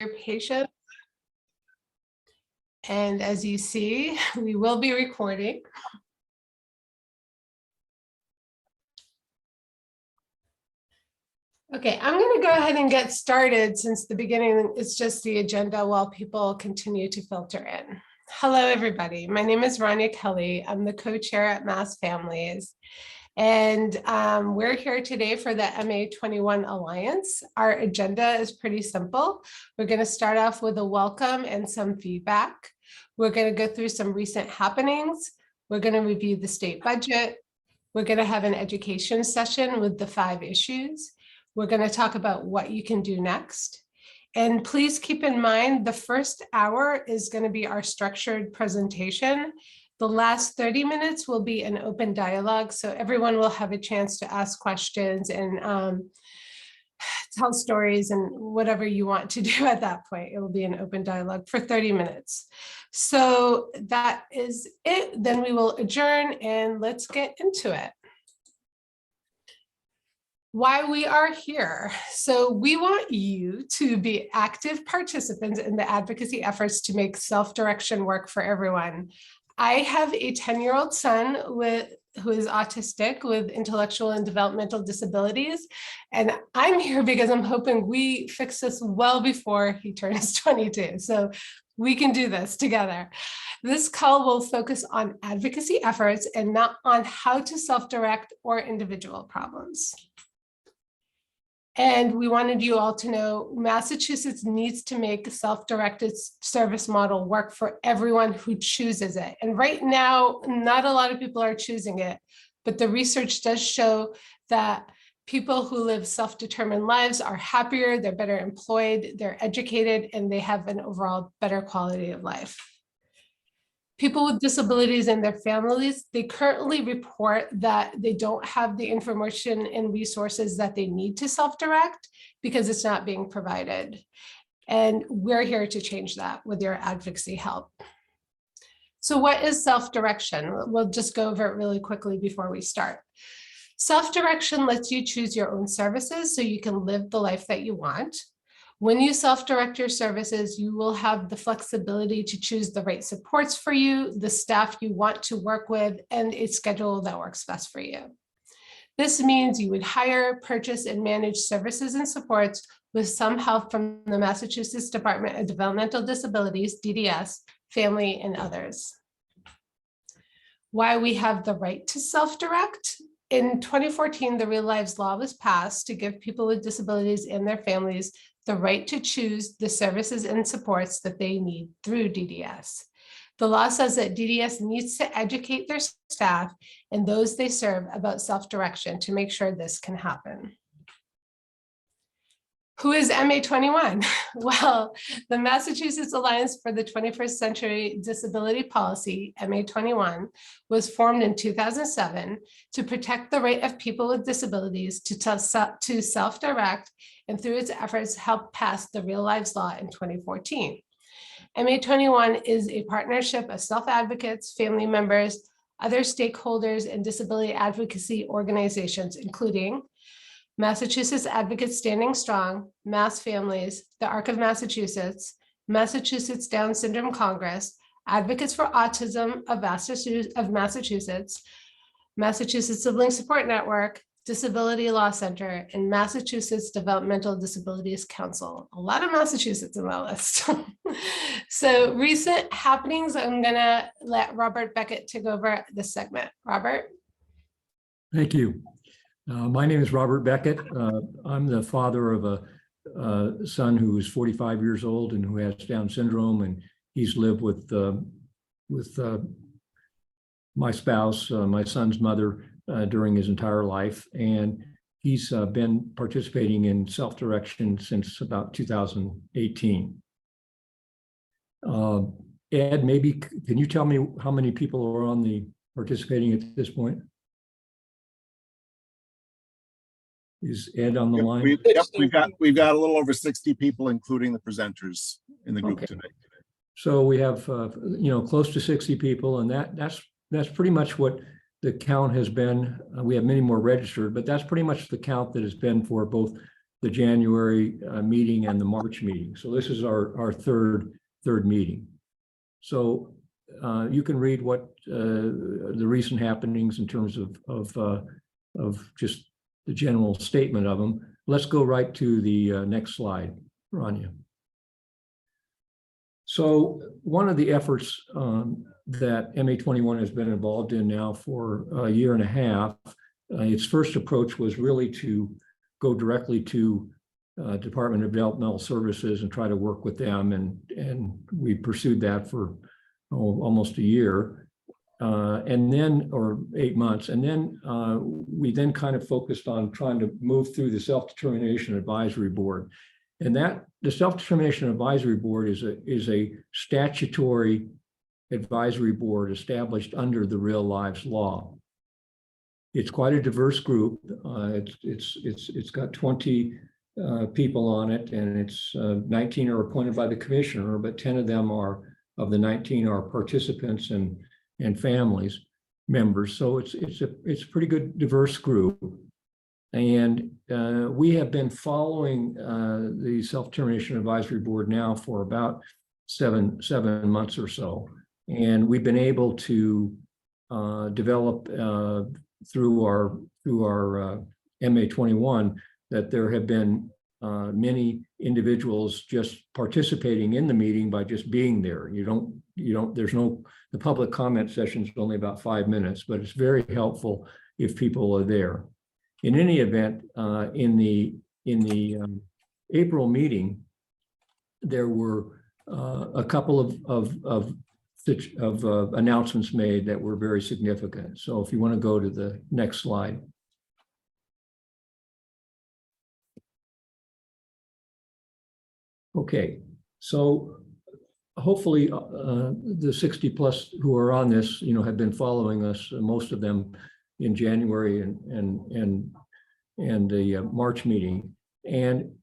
patience. And as you see, we will be recording. Okay, I'm going to go ahead and get started since the beginning it's just the agenda while people continue to filter in. Hello, everybody. My name is Rania Kelly. I'm the co-chair at Mass Families. And we're here today for the MA21 Alliance. Our agenda is pretty simple. We're going to start off with a welcome and some feedback. We're going to go through some recent happenings. We're going to review the state budget. We're going to have an education session with the 5 issues. We're going to talk about what you can do next. And please keep in mind, the first hour is going to be our structured presentation. The last 30 minutes will be an open dialogue, so everyone will have a chance to ask questions and tell stories and whatever you want to do at that point. It will be an open dialogue for 30 minutes. So that is it. Then we will adjourn and let's get into it. Why we are here. So we want you to be active participants in the advocacy efforts to make self-direction work for everyone. I have a 10-year-old son who is autistic with intellectual and developmental disabilities. And I'm here because I'm hoping we fix this well before he turns 22. So we can do this together. This call will focus on advocacy efforts and not on how to self-direct or individual problems. And we wanted you all to know Massachusetts needs to make a self-directed service model work for everyone who chooses it. And right now, not a lot of people are choosing it, but the research does show that people who live self-determined lives are happier, they're better employed, they're educated, and they have an overall better quality of life. People with disabilities and their families, they currently report that they don't have the information and resources that they need to self-direct because it's not being provided. And we're here to change that with your advocacy help. So what is self-direction? We'll just go over it really quickly before we start. Self-direction lets you choose your own services so you can live the life that you want. When you self-direct your services, you will have the flexibility to choose the right supports for you, the staff you want to work with, and a schedule that works best for you. This means you would hire, purchase, and manage services and supports with some help from the Massachusetts Department of Developmental Disabilities, DDS, family, and others. Why we have the right to self-direct? In 2014, the Real Lives Law was passed to give people with disabilities and their families the right to choose the services and supports that they need through DDS. The law says that DDS needs to educate their staff and those they serve about self-direction to make sure this can happen. Who is MA21? Well, the Massachusetts Alliance for the 21st Century Disability Policy, MA21, was formed in 2007 to protect the right of people with disabilities to self-direct, and through its efforts helped pass the Real Lives Law in 2014. MA21 is a partnership of self-advocates, family members, other stakeholders, and disability advocacy organizations, including Massachusetts Advocates Standing Strong, Mass Families, the ARC of Massachusetts, Massachusetts Down Syndrome Congress, Advocates for Autism of Massachusetts, Massachusetts Sibling Support Network, Disability Law Center, and Massachusetts Developmental Disabilities Council. A lot of Massachusetts in that list. So recent happenings, I'm gonna let Robert Beckett take over this segment. Robert. Thank you. My name is Robert Beckett. I'm the father of a son who is 45 years old and who has Down syndrome, and he's lived with my spouse, my son's mother, during his entire life, and he's been participating in self-direction since about 2018. Ed, maybe can you tell me how many people are on the participating at this point? Is Ed on the line? We've got a little over 60 people, including the presenters in the group today. So we have close to 60 people, and that's pretty much what the count has been. We have many more registered, but that's pretty much the count that has been for both the January meeting and the March meeting. So this is our third meeting. So you can read what the recent happenings in terms of just the general statement of them. Let's go right to the next slide, Rania. So one of the efforts that MA21 has been involved in now for a year and a half, its first approach was really to go directly to Department of Developmental Services and try to work with them. And we pursued that for almost a year. And then, or 8 months. And then we then kind of focused on trying to move through the Self-Determination Advisory Board. And that the Self-Determination Advisory Board is a statutory advisory board established under the Real Lives Law. It's quite a diverse group. It's got 20 people on it, and it's 19 are appointed by the commissioner, but 10 of them of the 19 are participants and families members. So it's a pretty good diverse group. And we have been following the Self-Determination Advisory Board now for about seven months or so. And we've been able to develop through our MA21 that there have been many individuals just participating in the meeting by just being there. The public comment session is only about 5 minutes, but it's very helpful if people are there. In any event, in the April meeting, there were a couple of announcements made that were very significant. So if you want to go to the next slide. Okay, so hopefully the 60 plus who are on this, have been following us, most of them in January and the March meeting. And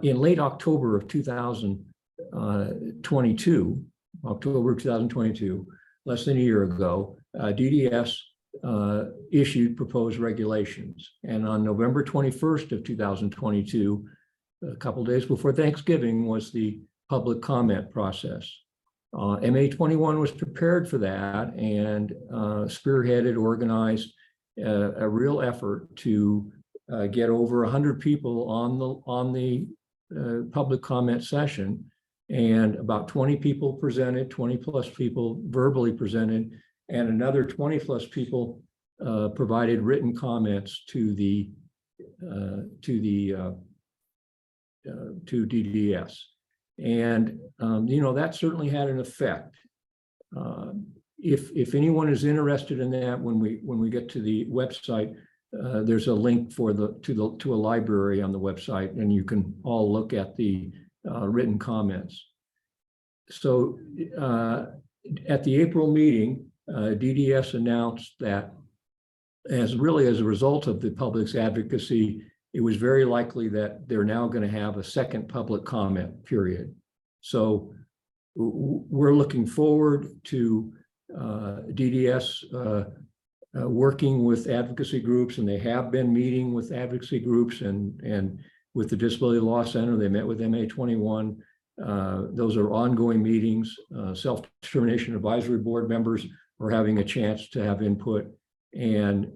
in late October of 2022, less than a year ago, DDS issued proposed regulations. And on November 21st of 2022, a couple days before Thanksgiving, was the public comment process. MA21 was prepared for that and spearheaded, organized a real effort to get over 100 people on the public comment session, and about 20 people presented, 20 plus people verbally presented, and another 20 plus people provided written comments to DDS. And that certainly had an effect. If anyone is interested in that, when we get to the website, there's a link to a library on the website, and you can all look at the written comments. So at the April meeting, DDS announced that as a result of the public's advocacy, it was very likely that they're now going to have a second public comment period. So we're looking forward to DDS working with advocacy groups, and they have been meeting with advocacy groups and with the Disability Law Center. They met with MA21. Those are ongoing meetings. Self-Determination Advisory Board members are having a chance to have input and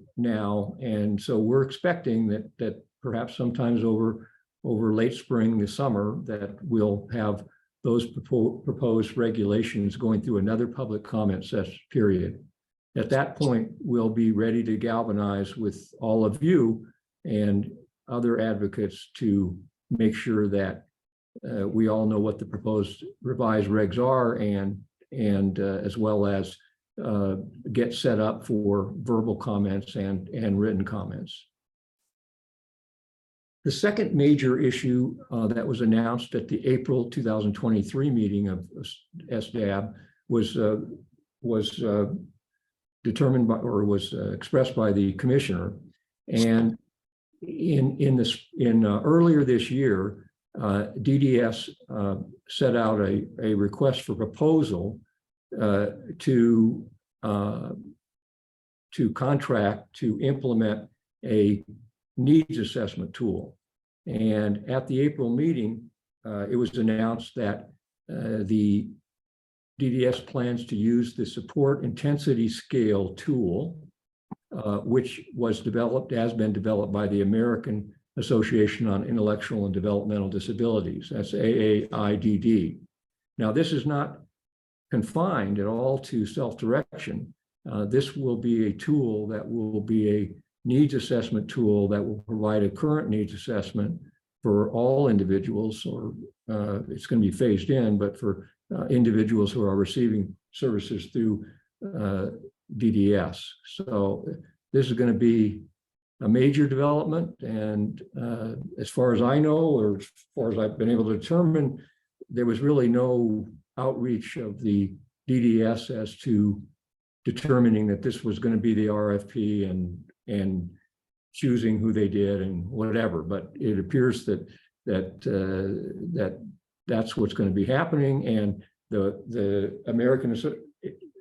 so we're expecting that perhaps sometimes over late spring, this summer, that we'll have those proposed regulations going through another public comment session period. At that point, we'll be ready to galvanize with all of you and other advocates to make sure that we all know what the proposed revised regs are, and as well as get set up for verbal comments and written comments. The second major issue that was announced at the April 2023 meeting of SDAB was determined by, or was expressed by the commissioner. And earlier this year, DDS set out a request for proposal to contract to implement a needs assessment tool. And at the April meeting, it was announced that the DDS plans to use the support intensity scale tool, which has been developed by the American Association on Intellectual and Developmental Disabilities. That's AAIDD. Now, this is not confined at all to self-direction. This will be a tool that will be a needs assessment tool that will provide a current needs assessment for all individuals, or it's going to be phased in, but for individuals who are receiving services through DDS. So this is going to be a major development, and as far as I know, or as far as I've been able to determine, there was really no outreach of the DDS as to determining that this was going to be the RFP and choosing who they did and whatever. But it appears that that's what's going to be happening, and the American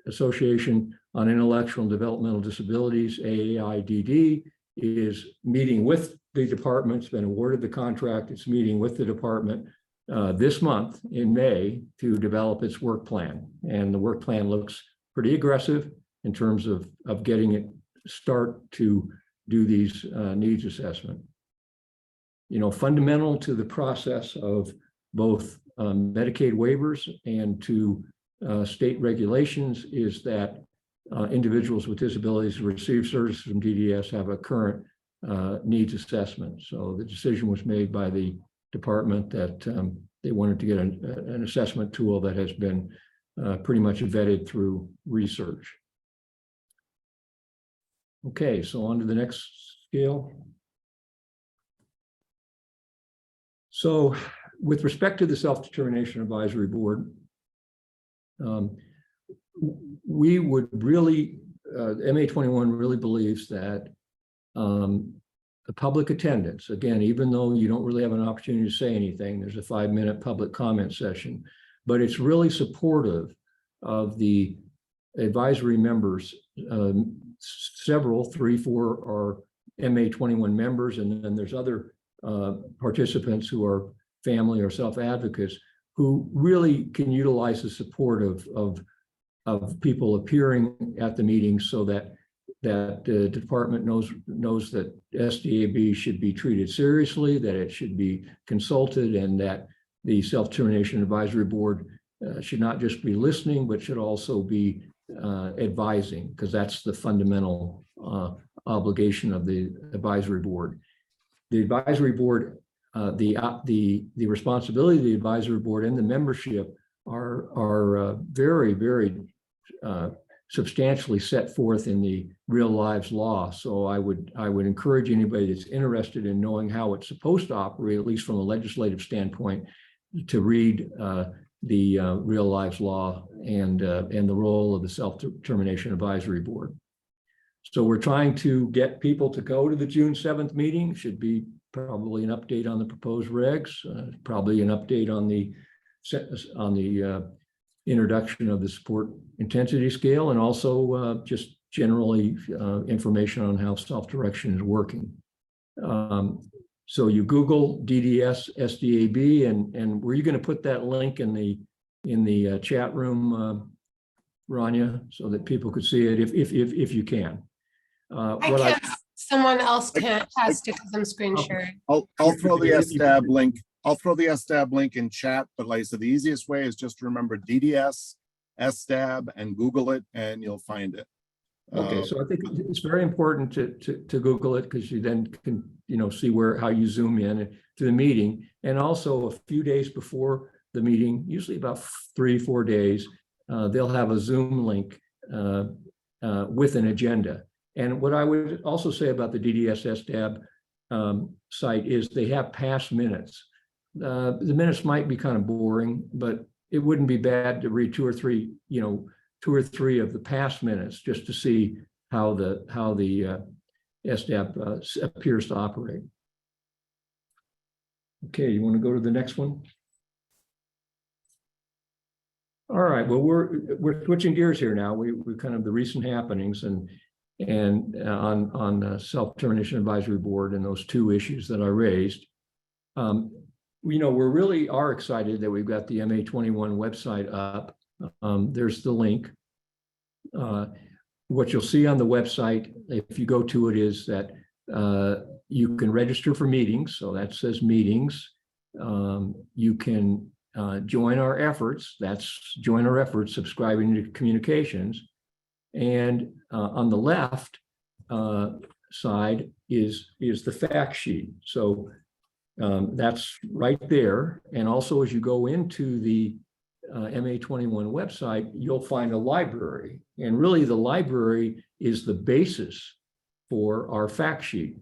Association on Intellectual and Developmental Disabilities, AAIDD, is meeting with the department. It's been awarded the contract. It's meeting with the department this month in May to develop its work plan. And the work plan looks pretty aggressive in terms of getting it start to do these needs assessment. You know, fundamental to the process of both Medicaid waivers and to state regulations is that individuals with disabilities who receive services from DDS have a current needs assessment. So the decision was made by the department that they wanted to get an assessment tool that has been pretty much vetted through research. Okay, so on to the next scale. So with respect to the Self-Determination Advisory Board, we would really, MA21 really believes that the public attendance, again, even though you don't really have an opportunity to say anything, there's a 5-minute public comment session, but it's really supportive of the advisory members. Several, 3, 4 are MA21 members, and then there's other participants who are family or self-advocates who really can utilize the support of people appearing at the meeting, so that the department knows that SDAB should be treated seriously, that it should be consulted, and that the Self-Determination Advisory Board should not just be listening, but should also be advising, because that's the fundamental obligation of the advisory board. The advisory board, the responsibility of the advisory board and the membership are very, very substantially set forth in the Real Lives Law. So I would encourage anybody that's interested in knowing how it's supposed to operate, at least from a legislative standpoint, to read the Real Lives Law and the role of the Self-Determination Advisory Board. So we're trying to get people to go to the June 7th meeting. Should be probably an update on the proposed regs, probably an update on the introduction of the support intensity scale, and also just generally information on how self-direction is working. So you Google DDS SDAB, and were you going to put that link in the chat room, Rania, so that people could see it if you can? I can't. Someone else has to, because I'm screen sharing. I'll throw the SDAB link. I'll throw the SDAB link in chat, but like I said, the easiest way is just to remember DDS, SDAB, and Google it, and you'll find it. Okay, so I think it's very important to Google it, because you then can see how you zoom in to the meeting, and also a few days before the meeting, usually about 3-4 days, they'll have a Zoom link with an agenda. And what I would also say about the DDS SDAB site is they have past minutes. The minutes might be kind of boring, but it wouldn't be bad to read 2 or 3 of the past minutes, just to see how the SDAB appears to operate. Okay, you want to go to the next one? All right. Well, we're switching gears here now. We kind of the recent happenings, and and on the Self-Determination Advisory Board and those two issues that I raised. We really are excited that we've got the MA21 website up. There's the link. What you'll see on the website, if you go to it, is that you can register for meetings. So that says meetings. You can join our efforts. That's join our efforts, subscribing to communications. And on the left side is the fact sheet. So that's right there. And also, as you go into the MA21 website, you'll find a library. And really, the library is the basis for our fact sheet.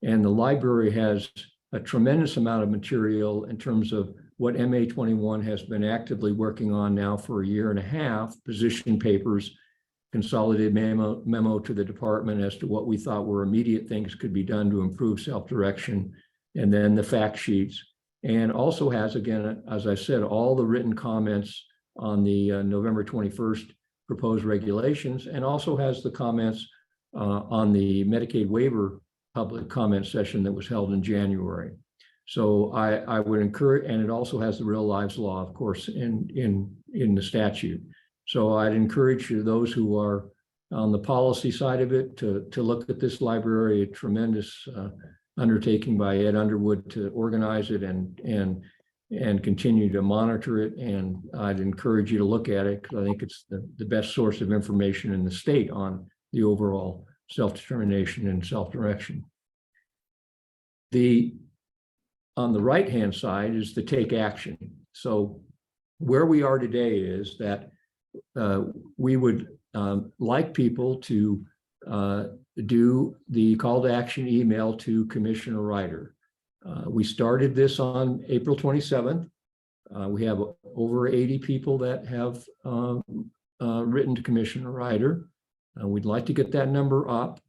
And the library has a tremendous amount of material in terms of what MA21 has been actively working on now for a year and a half: position papers, consolidated memo to the department as to what we thought were immediate things could be done to improve self-direction, and then the fact sheets. And also has, again, as I said, all the written comments on the November 21st proposed regulations, and also has the comments on the Medicaid waiver public comment session that was held in January. So I would encourage, and it also has the real lives law, of course, in the statute. So I'd encourage you, those who are on the policy side of it, to look at this library. A tremendous undertaking by Ed Underwood to organize it and continue to monitor it. And I'd encourage you to look at it, because I think it's the best source of information in the state on the overall self-determination and self-direction. On the right-hand side is the take action. So where we are today is that we would like people to do the call to action email to Commissioner Ryder. We started this on April 27th. We have over 80 people that have written to Commissioner Ryder. We'd like to get that number up.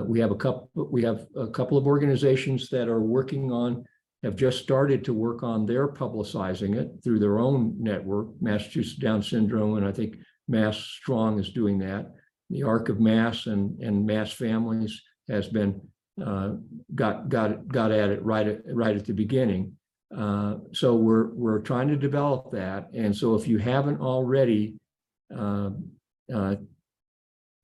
We have a couple of organizations that are working on, have just started to work on their publicizing it through their own network. Massachusetts Down Syndrome, and I think Mass Strong is doing that. The Arc of Mass and Mass Families has been got at it right at the beginning. So we're trying to develop that. And so if you haven't already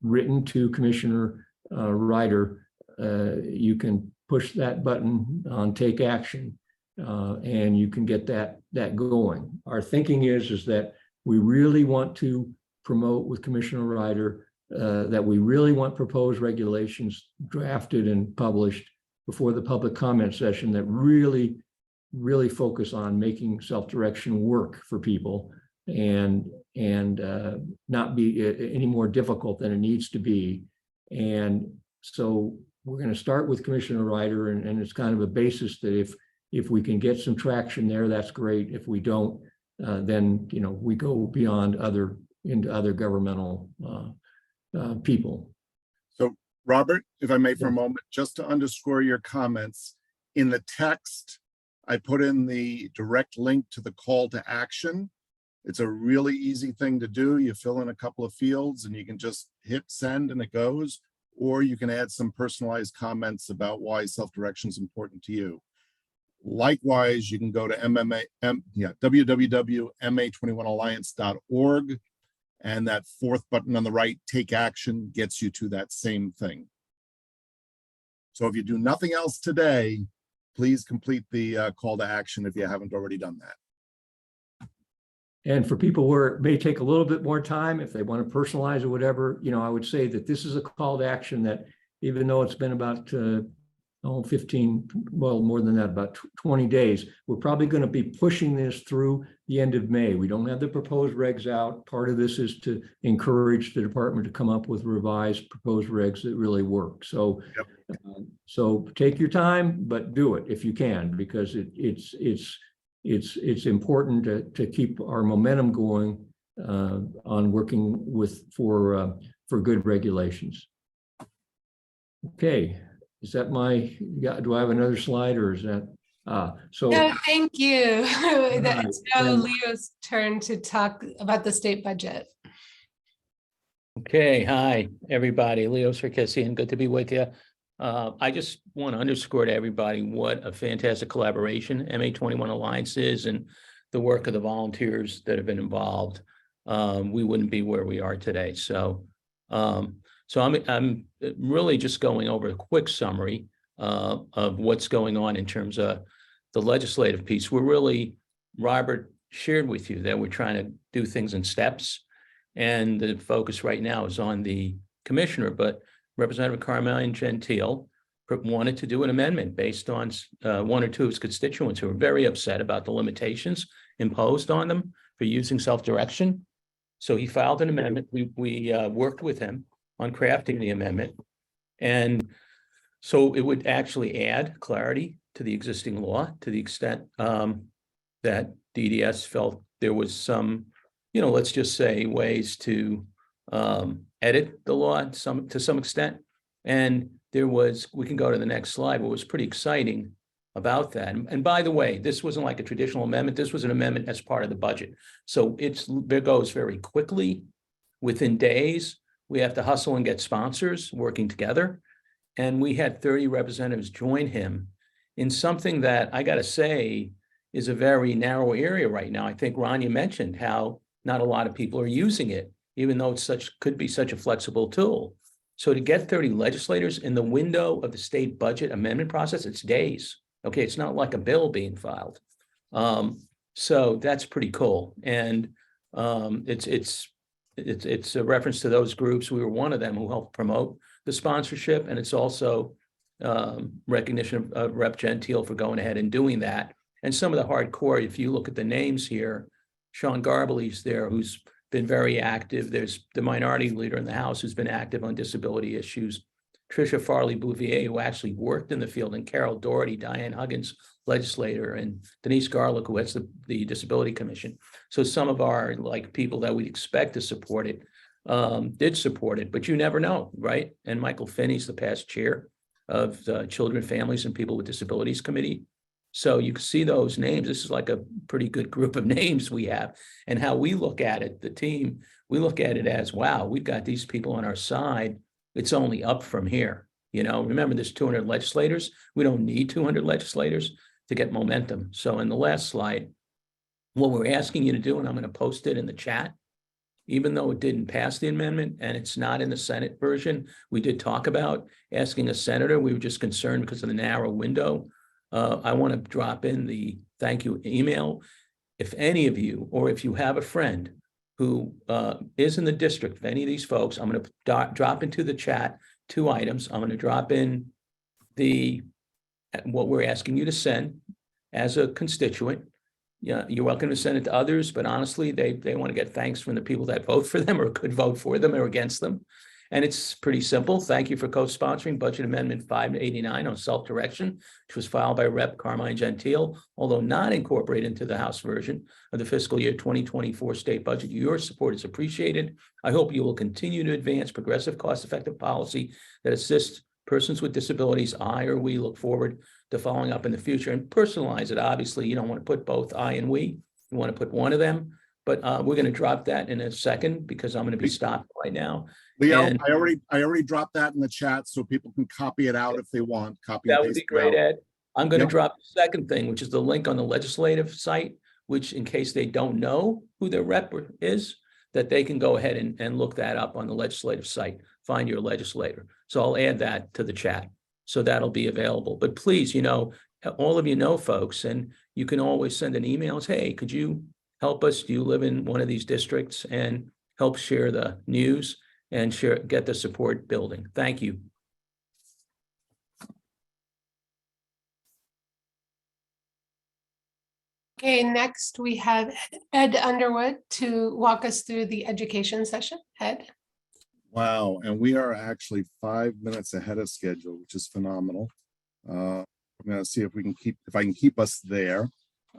written to Commissioner Ryder, you can push that button on take action, and you can get that going. Our thinking is that we really want to promote with Commissioner Ryder that we really want proposed regulations drafted and published before the public comment session that really focus on making self-direction work for people and not be any more difficult than it needs to be. And so we're going to start with Commissioner Ryder, and it's kind of a basis that if we can get some traction there, that's great. If we don't, then we go beyond into other governmental people. So Robert, if I may, for a moment, just to underscore your comments, in the text, I put in the direct link to the call to action. It's a really easy thing to do. You fill in a couple of fields and you can just hit send and it goes, or you can add some personalized comments about why self-direction is important to you. Likewise, you can go to www.ma21alliance.org, and that fourth button on the right, take action, gets you to that same thing. So if you do nothing else today, please complete the call to action if you haven't already done that. And for people where it may take a little bit more time, if they want to personalize or whatever, I would say that this is a call to action that, even though it's been about 15, well, more than that, about 20 days, we're probably going to be pushing this through the end of May. We don't have the proposed regs out. Part of this is to encourage the department to come up with revised proposed regs that really work. So, so take your time, but do it if you can, because it's important to keep our momentum going on working for good regulations. Okay. Is that do I have another slide, or is that, so? No, thank you. It's now And Leo's turn to talk about the state budget. Okay, hi, everybody. Leo Sarkissian, good to be with you. I just want to underscore to everybody what a fantastic collaboration MA21 Alliance is and the work of the volunteers that have been involved. We wouldn't be where we are today. So I'm really just going over a quick summary of what's going on in terms of the legislative piece. Robert shared with you that we're trying to do things in steps. And the focus right now is on the commissioner, but Representative Carmine Gentile wanted to do an amendment based on one or two of his constituents who are very upset about the limitations imposed on them for using self-direction. So he filed an amendment. We worked with him on crafting the amendment. And so it would actually add clarity to the existing law to the extent that DDS felt there was some, let's just say ways to edit the law to some extent. And we can go to the next slide, what was pretty exciting about that. And by the way, this wasn't like a traditional amendment. This was an amendment as part of the budget. So it goes very quickly. Within days, we have to hustle and get sponsors working together. And we had 30 representatives join him in something that I got to say is a very narrow area right now. I think Rania mentioned how not a lot of people are using it, even though it could be such a flexible tool. So to get 30 legislators in the window of the state budget amendment process, it's days. Okay, it's not like a bill being filed. So that's pretty cool. And it's a reference to those groups. We were one of them who helped promote the sponsorship, and it's also recognition of Rep. Gentile for going ahead and doing that. And some of the hardcore, if you look at the names here, Sean Garbely's there, who's been very active. There's the minority leader in the House who's been active on disability issues. Tricia Farley-Bouvier, who actually worked in the field, and Carol Doherty, Diane Huggins, legislator, and Denise Garlick, who heads the Disability Commission. So some of our people that we'd expect to support it did support it, but you never know, right? And Michael Finney's the past chair of the Children, Families, and People with Disabilities Committee. So you can see those names. This is like a pretty good group of names we have. And how we look at it, the team, we look at it as, wow, we've got these people on our side. It's only up from here. Remember, there's 200 legislators. We don't need 200 legislators to get momentum. So in the last slide, what we're asking you to do, and I'm going to post it in the chat, even though it didn't pass the amendment and it's not in the Senate version, we did talk about asking a senator. We were just concerned because of the narrow window. I want to drop in the thank you email. If any of you, or if you have a friend who is in the district of any of these folks, I'm going to drop into the chat 2 items. I'm going to drop in what we're asking you to send as a constituent. Yeah, you're welcome to send it to others, but honestly, they want to get thanks from the people that vote for them or could vote for them or against them. And it's pretty simple. Thank you for co-sponsoring Budget Amendment 589 on self-direction, which was filed by Rep. Carmine Gentile, although not incorporated into the House version of the fiscal year 2024 state budget. Your support is appreciated. I hope you will continue to advance progressive, cost-effective policy that assists persons with disabilities. I or we look forward to following up in the future and personalize it. Obviously, you don't want to put both I and we. You want to put one of them. But we're going to drop that in a second because I'm going to be stopped right now. Leo, And I already dropped that in the chat so people can copy it out if they want. That would be great, Ed. I'm going to drop the second thing, which is the link on the legislative site, which in case they don't know who their rep is, that they can go ahead and look that up on the legislative site, find your legislator. So I'll add that to the chat. So that'll be available. But please, all of you know folks, and you can always send an email. Hey, could you help us? Do you live in one of these districts? And help share the news and get the support building. Thank you. Okay, next we have Ed Underwood to walk us through the education session. Ed. Wow, and we are actually 5 minutes ahead of schedule, which is phenomenal. I'm going to see if I can keep us there.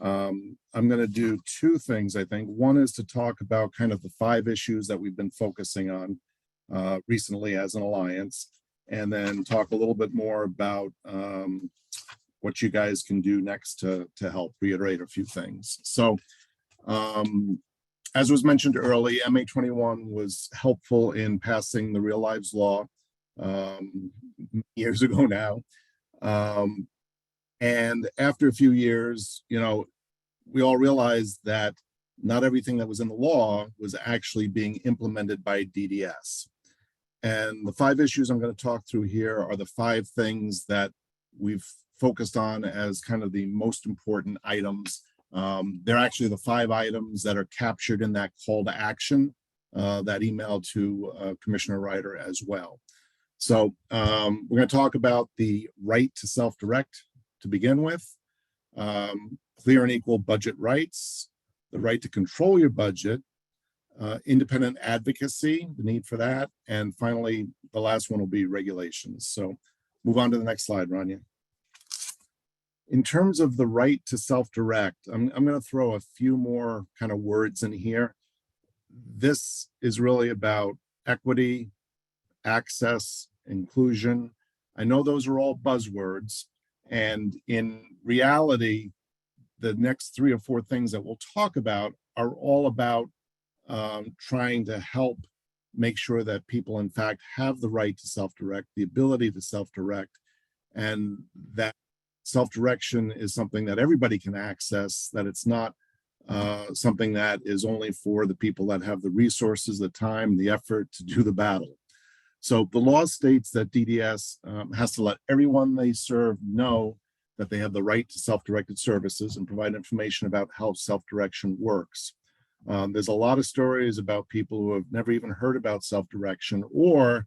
I'm going to do 2 things, I think. One is to talk about kind of the 5 issues that we've been focusing on recently as an alliance, and then talk a little bit more about what you guys can do next to help reiterate a few things. So As was mentioned early, MA21 was helpful in passing the Real Lives Law years ago now. And after a few years, we all realized that not everything that was in the law was actually being implemented by DDS. And the 5 issues I'm going to talk through here are the 5 things that we've focused on as kind of the most important items. They're actually the 5 items that are captured in that call to action, that email to Commissioner Ryder as well. So we're going to talk about the right to self-direct to begin with, clear and equal budget rights, the right to control your budget, independent advocacy, the need for that, and finally, the last one will be regulations. So move on to the next slide, Rania. In terms of the right to self-direct, I'm going to throw a few more kind of words in here. This is really about equity, access, inclusion. I know those are all buzzwords, and in reality, the next 3 or 4 things that we'll talk about are all about trying to help make sure that people in fact have the right to self-direct, the ability to self-direct, and that self-direction is something that everybody can access, that it's not something that is only for the people that have the resources, the time, the effort to do the battle. So the law states that DDS has to let everyone they serve know that they have the right to self-directed services and provide information about how self-direction works. There's a lot of stories about people who have never even heard about self-direction, or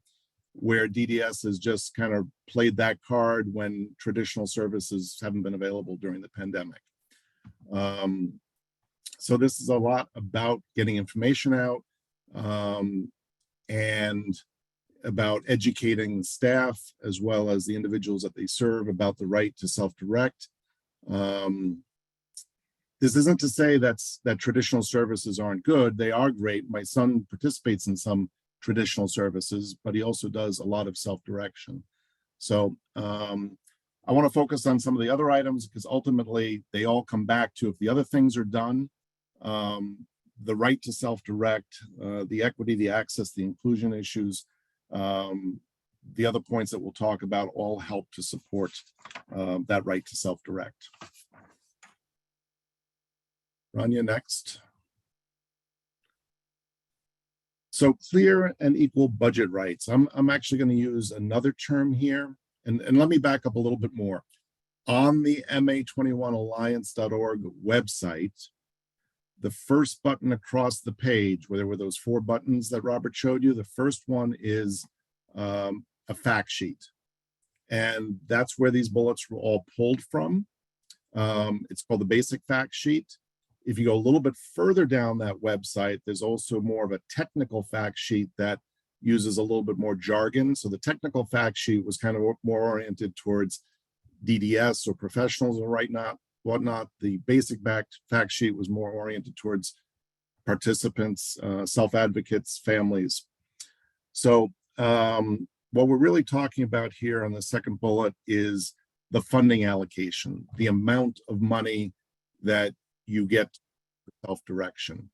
where DDS has just kind of played that card when traditional services haven't been available during the pandemic. So this is a lot about getting information out and about educating staff as well as the individuals that they serve about the right to self-direct. This isn't to say that traditional services aren't good. They are great. My son participates in some traditional services, but he also does a lot of self-direction. So I want to focus on some of the other items because ultimately they all come back to, if the other things are done, the right to self-direct, the equity, the access, the inclusion issues, the other points that we'll talk about all help to support that right to self-direct. Rania, next. So clear and equal budget rights. I'm actually going to use another term here, and let me back up a little bit more. On the MA21alliance.org website, the first button across the page, where there were those 4 buttons that Robert showed you, the first one is a fact sheet. And that's where these bullets were all pulled from. It's called the basic fact sheet. If you go a little bit further down that website, there's also more of a technical fact sheet that uses a little bit more jargon. So the technical fact sheet was kind of more oriented towards DDS or professionals and whatnot. The basic fact sheet was more oriented towards participants, self-advocates, families. So what we're really talking about here on the second bullet is the funding allocation, the amount of money that you get for self-direction.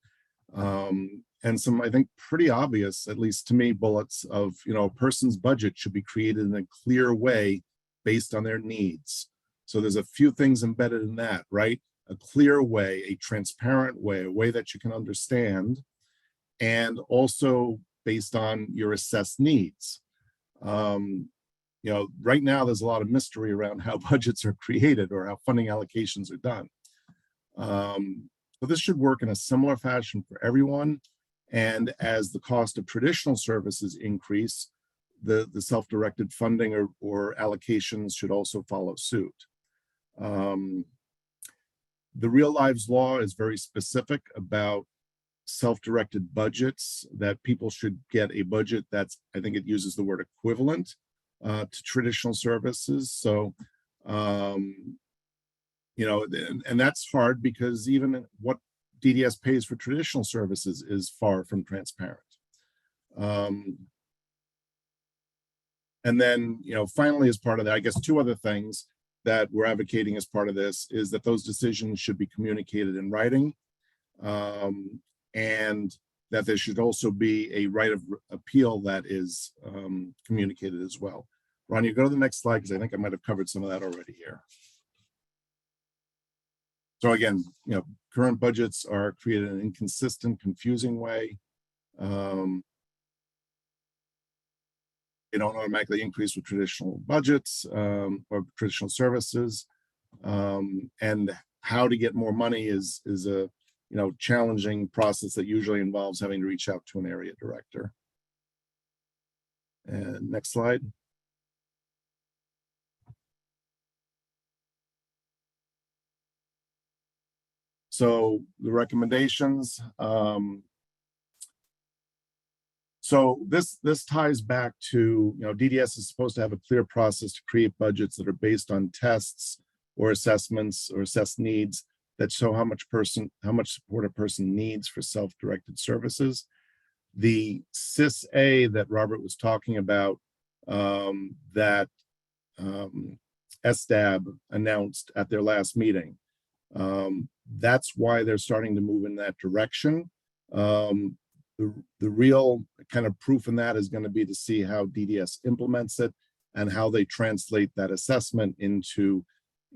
And some, I think, pretty obvious, at least to me, bullets of, a person's budget should be created in a clear way based on their needs. So there's a few things embedded in that, right? A clear way, a transparent way, a way that you can understand, and also based on your assessed needs. Right now there's a lot of mystery around how budgets are created or how funding allocations are done. So this should work in a similar fashion for everyone. And as the cost of traditional services increase, the self-directed funding or allocations should also follow suit. The Real Lives Law is very specific about self-directed budgets, that people should get a budget that's, I think it uses the word equivalent to traditional services. So, and that's hard because even what DDS pays for traditional services is far from transparent. And then, finally, as part of that, I guess 2 other things that we're advocating as part of this is that those decisions should be communicated in writing. and that there should also be a right of appeal that is communicated as well. Ron, you go to the next slide, because I think I might have covered some of that already here. So again, current budgets are created in an inconsistent, confusing way. They don't automatically increase with traditional budgets or traditional services. And how to get more money is a challenging process that usually involves having to reach out to an area director. And next slide. So the recommendations. So this ties back to, DDS is supposed to have a clear process to create budgets that are based on tests or assessments or assessed needs that show how much support a person needs for self-directed services. The CIS-A that Robert was talking about, that SDAB announced at their last meeting, that's why they're starting to move in that direction. The real kind of proof in that is going to be to see how DDS implements it and how they translate that assessment into,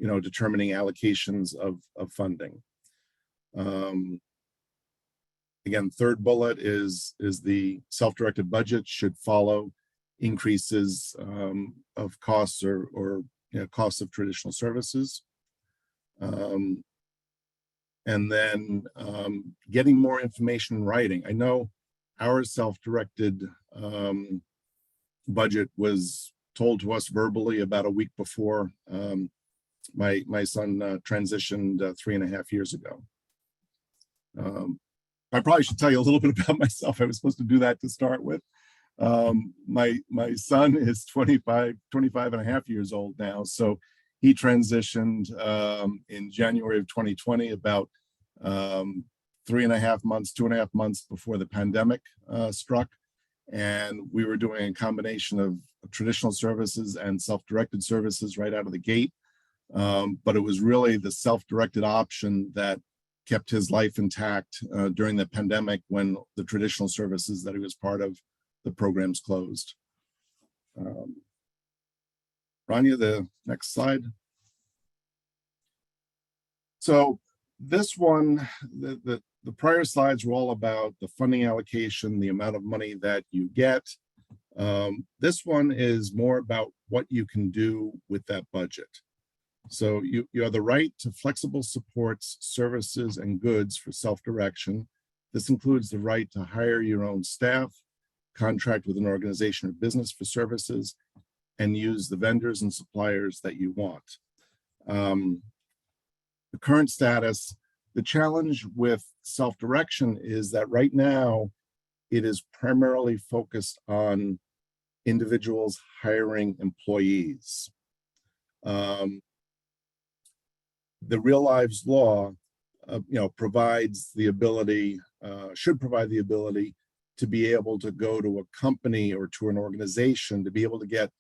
determining allocations of funding. Again, third bullet is the self-directed budget should follow increases of costs or costs of traditional services. And then getting more information in writing. I know our self-directed budget was told to us verbally about a week before my son transitioned 3.5 years ago. I probably should tell you a little bit about myself. I was supposed to do that to start with. My son is 25 and a half years old now. So he transitioned in January of 2020, about 2.5 months before the pandemic struck. And we were doing a combination of traditional services and self-directed services right out of the gate. But it was really the self-directed option that kept his life intact during the pandemic, when the traditional services that he was part of, the programs closed. Rania, the next slide. So this one, the prior slides were all about the funding allocation, the amount of money that you get. This one is more about what you can do with that budget. So you have the right to flexible supports, services, and goods for self-direction. This includes the right to hire your own staff, contract with an organization or business for services, and use the vendors and suppliers that you want. The current status, the challenge with self-direction is that right now it is primarily focused on individuals hiring employees. The Real Lives Law, provides the ability, should provide the ability to be able to go to a company or to an organization to be able to get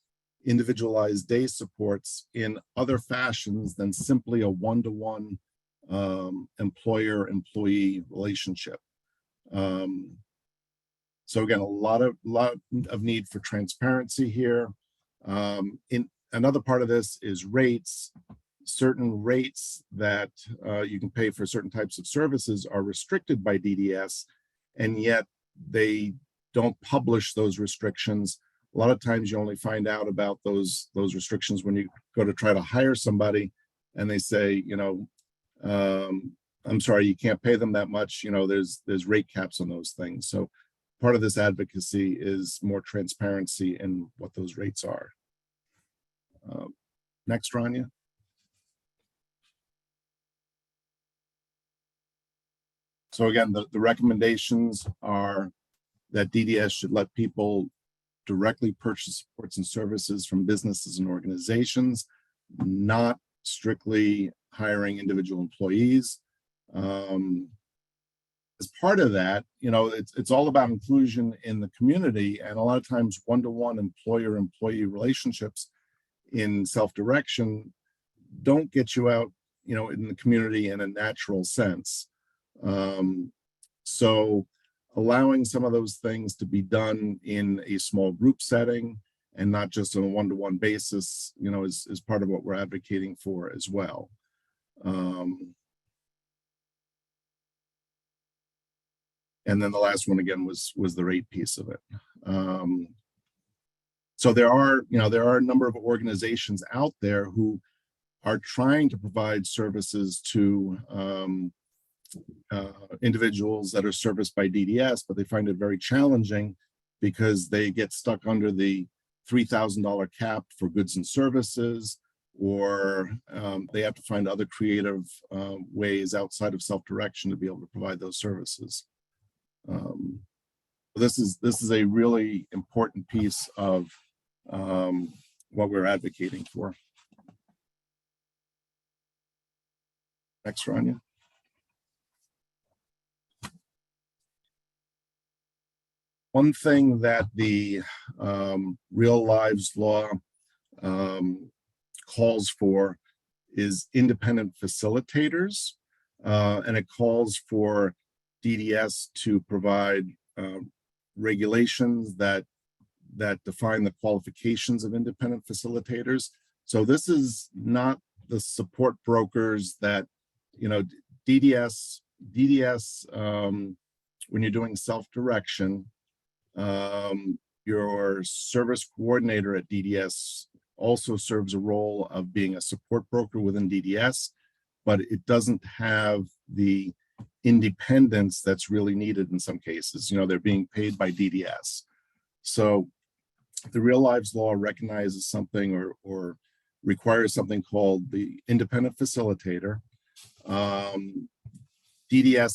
individualized day supports in other fashions than simply a one-to-one employer-employee relationship. So again, a lot of need for transparency here. In another part of this is rates. Certain rates that you can pay for certain types of services are restricted by DDS, and yet they don't publish those restrictions. A lot of times you only find out about those restrictions when you go to try to hire somebody and they say, I'm sorry, you can't pay them that much. There's rate caps on those things. So part of this advocacy is more transparency in what those rates are. Next, Rania. So again, the recommendations are that DDS should let people directly purchase supports and services from businesses and organizations, not strictly hiring individual employees. As part of that, it's all about inclusion in the community, and a lot of times one-to-one employer-employee relationships in self-direction don't get you out, in the community in a natural sense. So allowing some of those things to be done in a small group setting and not just on a one-to-one basis, is part of what we're advocating for as well. And then the last one again was the rate piece of it. So there are a number of organizations out there who are trying to provide services to individuals that are serviced by DDS, but they find it very challenging because they get stuck under the $3,000 cap for goods and services, or they have to find other creative ways outside of self-direction to be able to provide those services. This is a really important piece of what we're advocating for. Next, Rania. One thing that the Real Lives Law calls for is independent facilitators, and it calls for DDS to provide regulations that define the qualifications of independent facilitators. So this is not the support brokers that, DDS, when you're doing self-direction, your service coordinator at DDS also serves a role of being a support broker within DDS, but it doesn't have the independence that's really needed in some cases. They're being paid by DDS. So the Real Lives Law recognizes something or requires something called the independent facilitator. DDS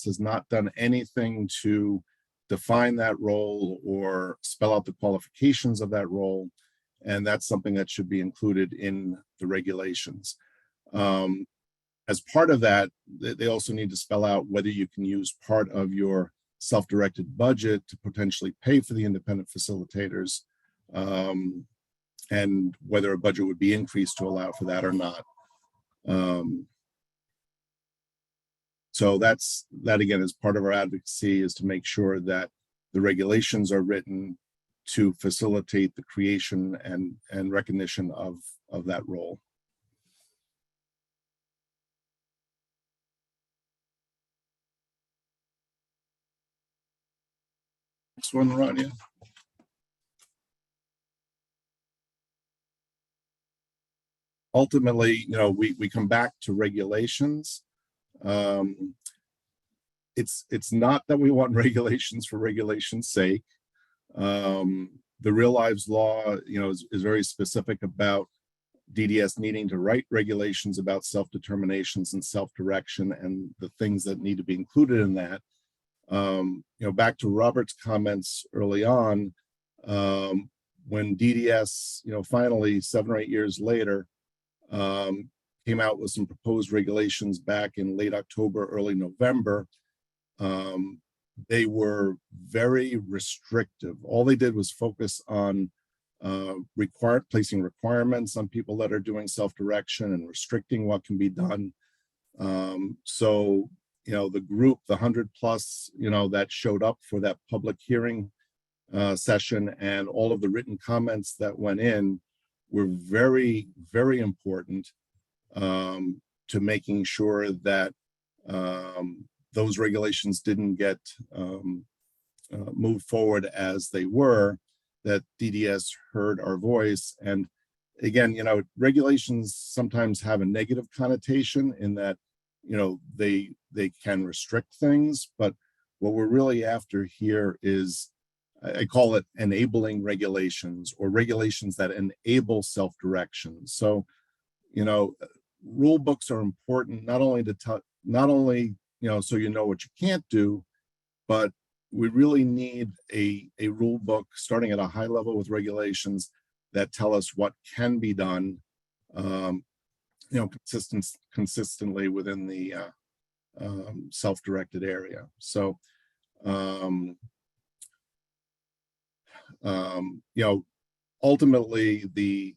has not done anything to define that role or spell out the qualifications of that role, and that's something that should be included in the regulations. As part of that, they also need to spell out whether you can use part of your self-directed budget to potentially pay for the independent facilitators, and whether a budget would be increased to allow for that or not. So that again is part of our advocacy, is to make sure that the regulations are written to facilitate the creation and recognition of that role. Next one, Rania. Ultimately, we come back to regulations. It's not that we want regulations for regulation's sake. The Real Lives Law, is very specific about DDS needing to write regulations about self-determinations and self-direction and the things that need to be included in that. Back to Robert's comments early on, when DDS, finally 7 or 8 years later, came out with some proposed regulations back in late October, early November, they were very restrictive. All they did was focus on placing requirements on people that are doing self-direction and restricting what can be done. So, the group, the 100 plus, that showed up for that public hearing session, and all of the written comments that went in were very, very important to making sure that those regulations didn't get moved forward as they were, that DDS heard our voice. And again, regulations sometimes have a negative connotation in that, they can restrict things, but what we're really after here is, I call it enabling regulations, or regulations that enable self-direction. So, rule books are important, not only so you know what you can't do, but we really need a rule book starting at a high level with regulations that tell us what can be done, consistently within the self-directed area. So, ultimately, the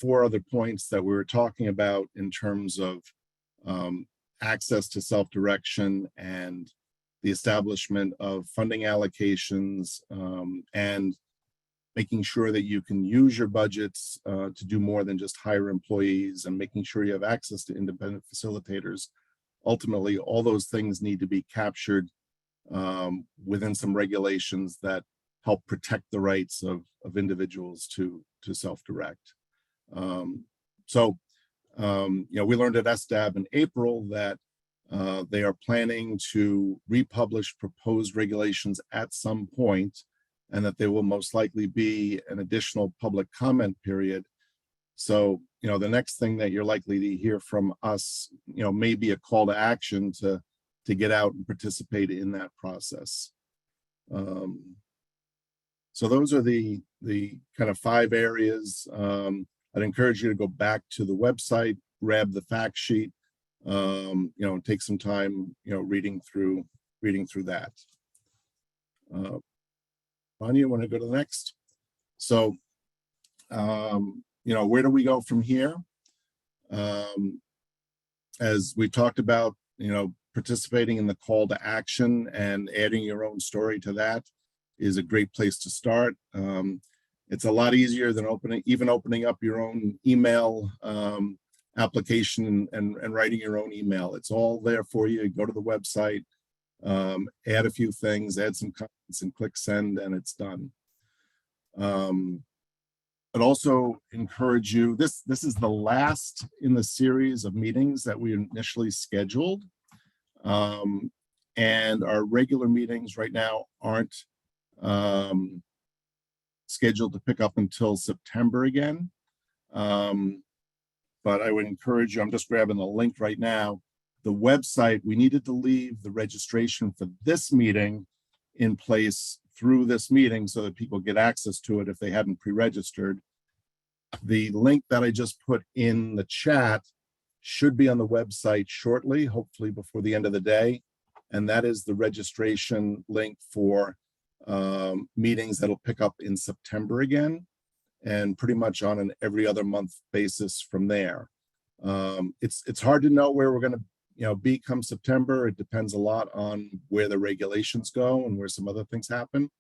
4 other points that we were talking about in terms of access to self-direction and the establishment of funding allocations, and making sure that you can use your budgets to do more than just hire employees, and making sure you have access to independent facilitators. Ultimately, all those things need to be captured within some regulations that help protect the rights of individuals to self-direct. We learned at SDAB in April that they are planning to republish proposed regulations at some point, and that there will most likely be an additional public comment period. So, the next thing that you're likely to hear from us, may be a call to action to get out and participate in that process. So those are the kind of 5 areas. I'd encourage you to go back to the website, grab the fact sheet, and take some time, reading through that. Anya, you want to go to the next? So, where do we go from here? As we talked about, participating in the call to action and adding your own story to that is a great place to start. It's a lot easier than opening up your own email application and writing your own email. It's all there for you. Go to the website, add a few things, add some comments, and click send, and it's done. I'd also encourage you, this is the last in the series of meetings that we initially scheduled. And our regular meetings right now aren't scheduled to pick up until September again. But I would encourage you, I'm just grabbing the link right now. The website, we needed to leave the registration for this meeting in place through this meeting so that people get access to it if they hadn't pre-registered. The link that I just put in the chat should be on the website shortly, hopefully before the end of the day. And that is the registration link for meetings that'll pick up in September again, and pretty much on an every other month basis from there. It's hard to know where we're going to be come September. It depends a lot on where the regulations go and where some other things happen.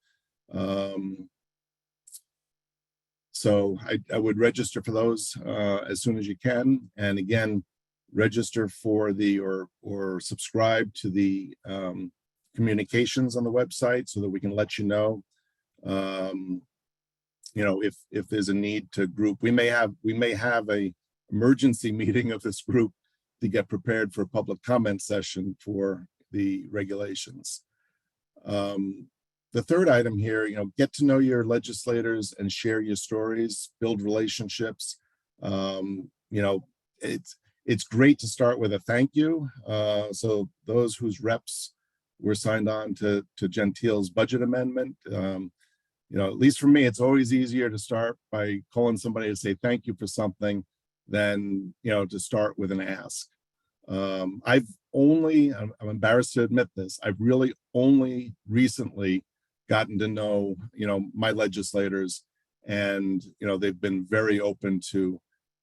So I would register for those as soon as you can. And again, register for the or subscribe to the communications on the website so that we can let you know, if there's a need to group. We may have a emergency meeting of this group to get prepared for a public comment session for the regulations. The third item here, get to know your legislators and share your stories, build relationships. It's great to start with a thank you. So those whose reps were signed on to Gentile's budget amendment, at least for me, it's always easier to start by calling somebody to say thank you for something than, to start with an ask. I'm embarrassed to admit this, I've really only recently gotten to know, my legislators, and, they've been very open to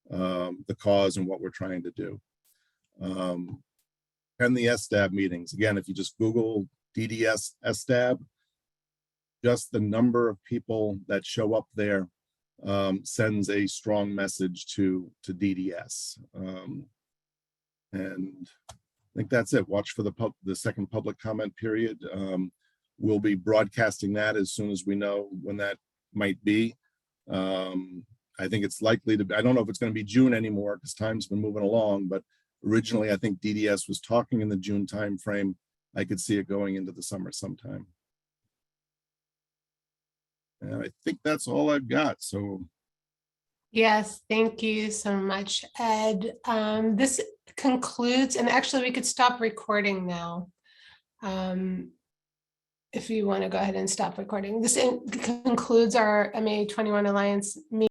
the cause and what we're trying to do. And the SDAB meetings, again, if you just Google DDS SDAB, just the number of people that show up there sends a strong message to DDS. And I think that's it. Watch for the second public comment period. We'll be broadcasting that as soon as we know when that might be. I think it's likely to be, I don't know if it's going to be June anymore because time's been moving along, but originally I think DDS was talking in the June timeframe. I could see it going into the summer sometime. And I think that's all I've got. So Yes, thank you so much, Ed. This concludes, and actually we could stop recording now. If you want to go ahead and stop recording. This concludes our MA21 Alliance meeting.